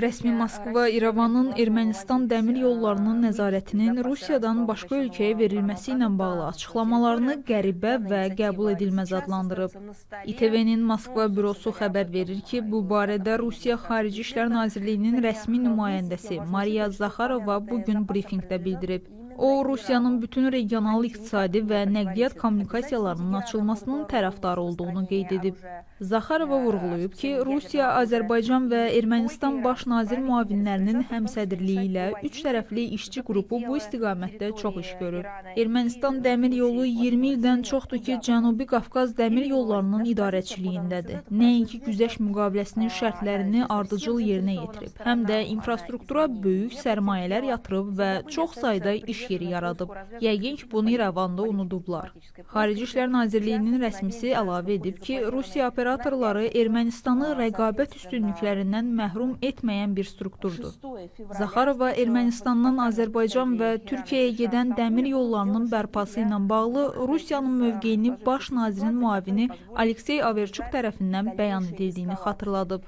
Rəsmi Moskva İrəvanın Ermənistan dəmir yollarının nəzarətinin Rusiyadan başqa ölkəyə verilməsi ilə bağlı açıqlamalarını qəribə və qəbul edilməz adlandırıb. İTV-nin Moskva bürosu xəbər verir ki, bu barədə Rusiya Xarici İşlər Nazirliyinin rəsmi nümayəndəsi Mariya Zaxarova bugün brifinqdə bildirib. O, Rusiyanın bütün regional iqtisadi və nəqliyyat kommunikasiyalarının açılmasının tərəfdarı olduğunu qeyd edib. Zaxarova vurğulayıb ki, Rusiya, Azərbaycan və Ermənistan baş nazir müavinlərinin həmsədrliyi ilə üç tərəfli işçi qrupu bu istiqamətdə çox iş görür. Ermənistan dəmir yolu 20 ildən çoxdur ki, Cənubi Qafqaz dəmir yollarının idarəçiliyindədir. Nəinki güzəşt müqaviləsinin şərtlərini ardıcıl yerinə yetirib, həm də infrastruktura böyük sərmayələr yatırıb və çox sayda iş yeri yaradıb. Yəqin ki, bunu İrəvanda unudublar. Xarici İşlər Nazirliyinin rəsmisi əlavə edib ki, Rusiya operatorları Ermənistanı rəqabət üstünlüklərindən məhrum etməyən bir strukturdur. Zaxarova Ermənistandan Azərbaycan və Türkiyəyə gedən dəmir yollarının bərpası ilə bağlı Rusiyanın mövqeyini baş nazirin müavini Aleksey Averçuk tərəfindən bəyan edildiyini xatırladıb.